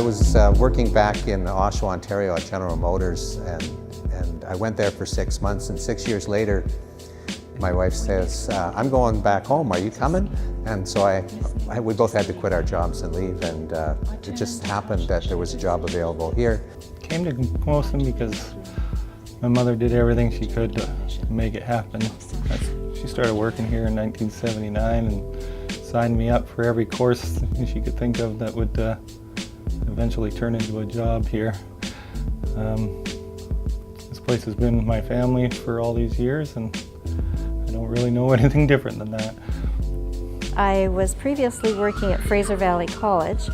I was working back in Oshawa, Ontario at General Motors, and I went there for 6 months, and 6 years later, my wife says, I'm going back home, are you coming? And so we both had to quit our jobs and leave, and it just happened that there was a job available here. Came to Camosun because my mother did everything she could to make it happen. She started working here in 1979 and signed me up for every course she could think of that would eventually turn into a job here. This place has been my family for all these years, and I don't really know anything different than that. I was previously working at Fraser Valley College,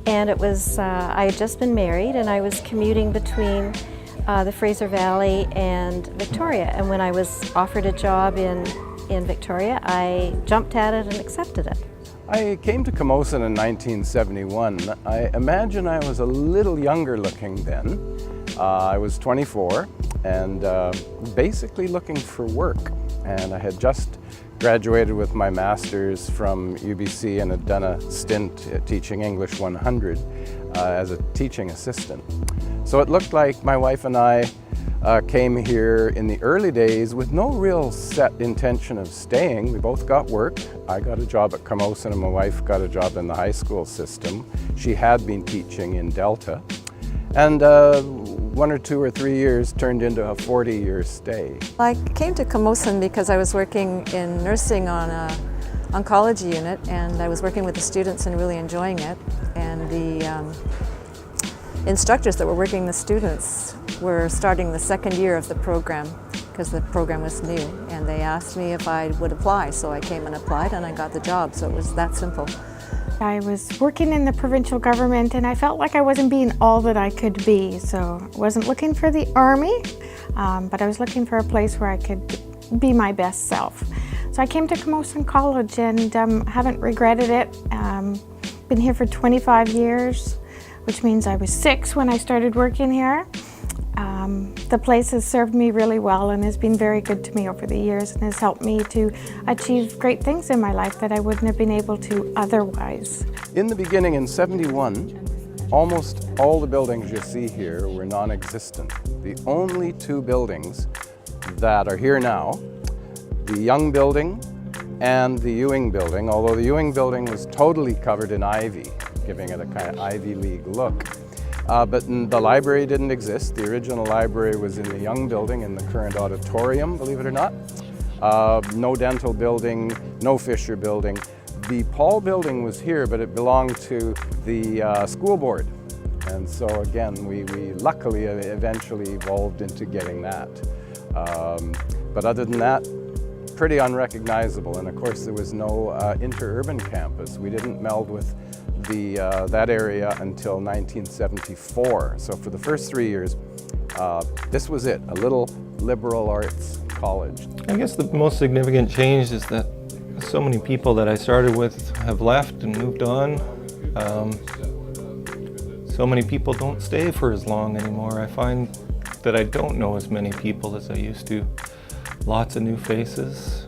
and it was I had just been married, and I was commuting between the Fraser Valley and Victoria. And when I was offered a job in Victoria, I jumped at it and accepted it. I came to Camosun in 1971. I imagine I was a little younger looking then. I was 24 and basically looking for work. And I had just graduated with my master's from UBC and had done a stint teaching English 100 as a teaching assistant. So it looked like my wife and I came here in the early days with no real set intention of staying. We both got work. I got a job at Camosun and my wife got a job in the high school system. She had been teaching in Delta. And 1 or 2 or 3 years turned into a 40-year stay. I came to Camosun because I was working in nursing on an oncology unit, and I was working with the students and really enjoying it. And the instructors that were working the students were starting the second year of the program because the program was new, and they asked me if I would apply, so I came and applied and I got the job, so it was that simple. I was working in the provincial government and I felt like I wasn't being all that I could be, so I wasn't looking for the army, but I was looking for a place where I could be my best self. So I came to Camosun College and haven't regretted it. Been here for 25 years, which means I was 6 when I started working here. The place has served me really well and has been very good to me over the years and has helped me to achieve great things in my life that I wouldn't have been able to otherwise. In the beginning, in '71, almost all the buildings you see here were non-existent. The only 2 buildings that are here now, the Young Building and the Ewing Building, although the Ewing Building was totally covered in ivy, giving it a kind of Ivy League look. But the library didn't exist. The original library was in the Young Building in the current auditorium, believe it or not. No dental building, no Fisher Building. The Paul Building was here, but it belonged to the school board. And so again, we luckily eventually evolved into getting that. But other than that, pretty unrecognizable. And of course, there was no interurban campus. We didn't meld with that area until 1974. So for the first 3 years, this was it, a little liberal arts college. I guess the most significant change is that so many people that I started with have left and moved on. So many people don't stay for as long anymore. I find that I don't know as many people as I used to. Lots of new faces,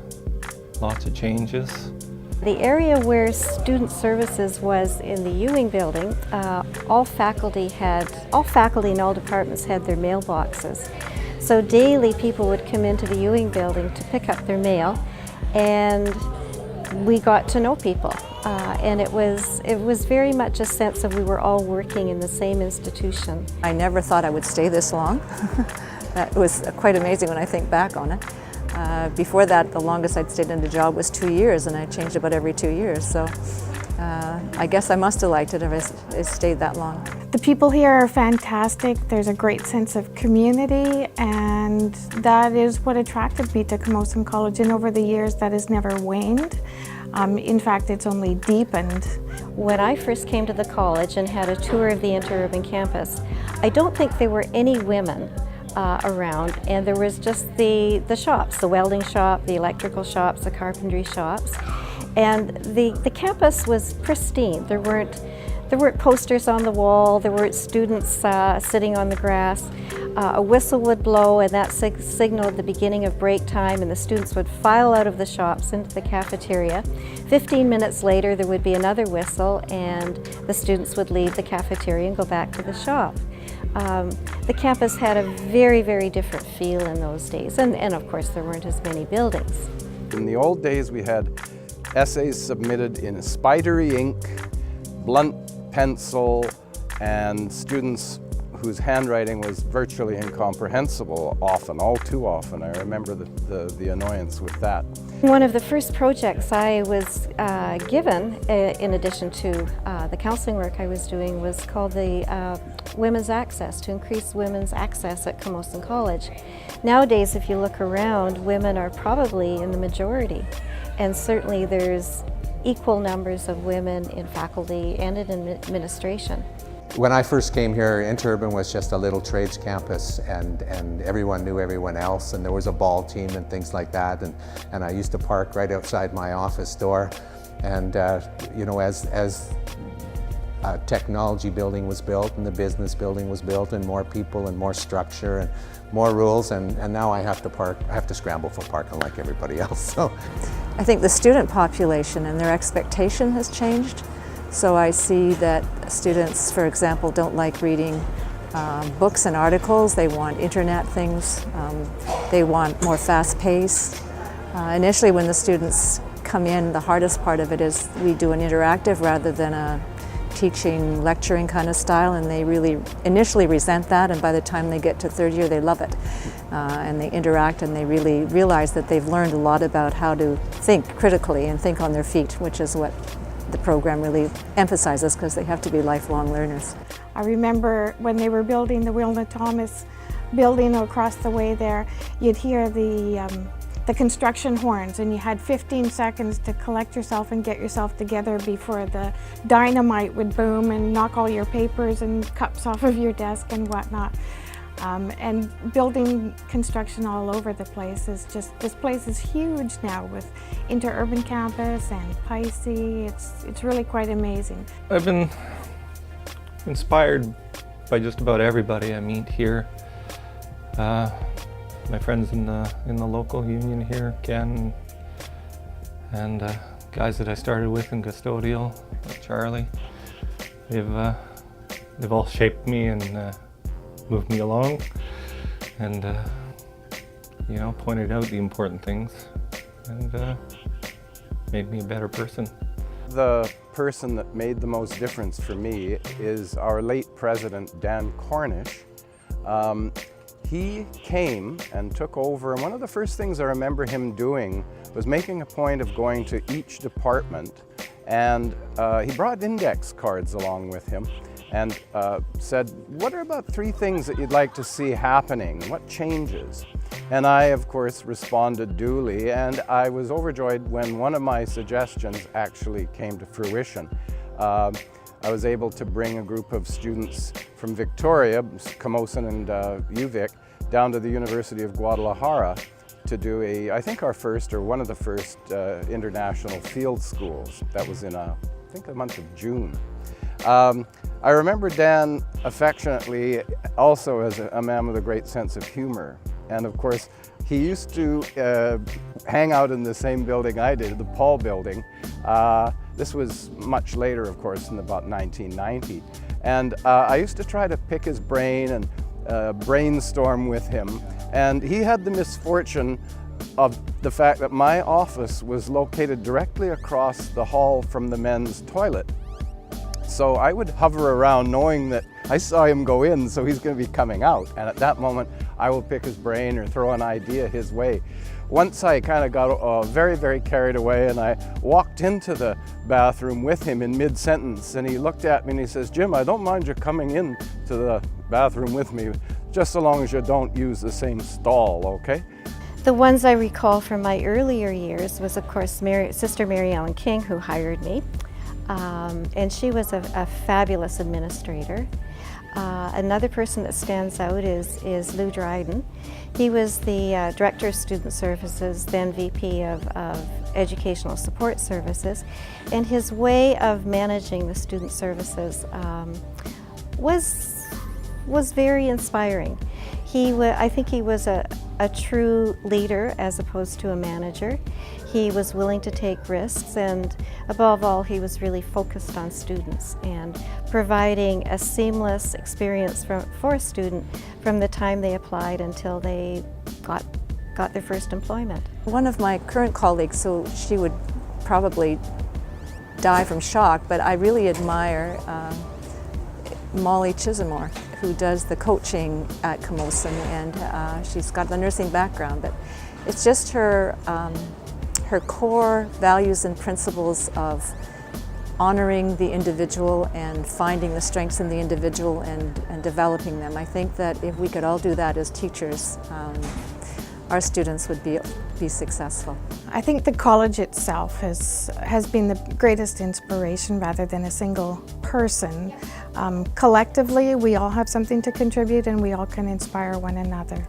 lots of changes. The area where student services was in the Ewing Building, all faculty in all departments had their mailboxes. So daily people would come into the Ewing Building to pick up their mail, and we got to know people. And it was very much a sense of we were all working in the same institution. I never thought I would stay this long. That was quite amazing when I think back on it. Before that, the longest I'd stayed in a job was 2 years, and I changed about every 2 years. So I guess I must have liked it if I stayed that long. The people here are fantastic. There's a great sense of community, and that is what attracted me to Camosun College. And over the years, that has never waned. In fact, it's only deepened. When I first came to the college and had a tour of the interurban campus, I don't think there were any women around, and there was just the shops, the welding shop, the electrical shops, the carpentry shops, and the campus was pristine. There weren't There weren't posters on the wall, there weren't students sitting on the grass. A whistle would blow and that signaled the beginning of break time, and the students would file out of the shops into the cafeteria. 15 minutes later there would be another whistle and the students would leave the cafeteria and go back to the shop. The campus had a very, very different feel in those days, and of course there weren't as many buildings. In the old days we had essays submitted in spidery ink, blunt pencil, and students whose handwriting was virtually incomprehensible often, all too often. I remember the annoyance with that. One of the first projects I was given, in addition to the counseling work I was doing, was called the Women's Access, to increase women's access at Camosun College. Nowadays, if you look around, women are probably in the majority, and certainly there's equal numbers of women in faculty and in administration. When I first came here, Interurban was just a little trades campus, and everyone knew everyone else, and there was a ball team and things like that, and I used to park right outside my office door, and you know, as a technology building was built and the business building was built and more people and more structure and more rules, and now I have to scramble for parking like everybody else. So I think the student population and their expectation has changed. So I see that students, for example, don't like reading books and articles. They want internet things. They want more fast pace. Initially when the students come in, the hardest part of it is we do an interactive rather than a teaching, lecturing kind of style, and they really initially resent that, and by the time they get to third year they love it. And they interact and they really realize that they've learned a lot about how to think critically and think on their feet, which is what the program really emphasizes, because they have to be lifelong learners. I remember when they were building the Wilna Thomas building across the way there, you'd hear the construction horns, and you had 15 seconds to collect yourself and get yourself together before the dynamite would boom and knock all your papers and cups off of your desk and whatnot. And building construction all over the place is just, this place is huge now with Interurban Campus and Pisces. It's really quite amazing. I've been inspired by just about everybody I meet here. My friends in the local union here, Ken, and guys that I started with in custodial, like Charlie. They've all shaped me and moved me along, and you know, pointed out the important things, and made me a better person. The person that made the most difference for me is our late president, Dan Cornish. He came and took over, and one of the first things I remember him doing was making a point of going to each department, and he brought index cards along with him and said, what are about 3 things that you'd like to see happening? What changes? And I, of course, responded duly, and I was overjoyed when one of my suggestions actually came to fruition. I was able to bring a group of students from Victoria, Camosun and UVic, down to the University of Guadalajara to do I think our first, or one of the first international field schools. That was in I think the month of June. I remember Dan affectionately also as a man with a great sense of humor. And of course, he used to hang out in the same building I did, the Paul Building. This was much later, of course, in about 1990. And I used to try to pick his brain and brainstorm with him. And he had the misfortune of the fact that my office was located directly across the hall from the men's toilet. So I would hover around knowing that I saw him go in, so he's going to be coming out. And at that moment, I will pick his brain or throw an idea his way. Once I kind of got very, very carried away, and I walked into the bathroom with him in mid-sentence, and he looked at me and he says, Jim, I don't mind you coming in to the bathroom with me, just so long as you don't use the same stall, okay? The ones I recall from my earlier years was, of course, Sister Mary Ellen King, who hired me. and she was a fabulous administrator. Another person that stands out is Lou Dryden. He was the Director of Student Services, then VP of Educational Support Services, and his way of managing the student services was very inspiring. I think he was a true leader as opposed to a manager. He was willing to take risks, and above all, he was really focused on students and providing a seamless experience for a student from the time they applied until they got their first employment. One of my current colleagues, so she would probably die from shock, but I really admire Molly Chisamore, who does the coaching at Camosun, and she's got the nursing background, but it's just her core values and principles of honoring the individual and finding the strengths in the individual and developing them. I think that if we could all do that as teachers, our students would be successful. I think the college itself has been the greatest inspiration rather than a single person. Collectively, we all have something to contribute and we all can inspire one another.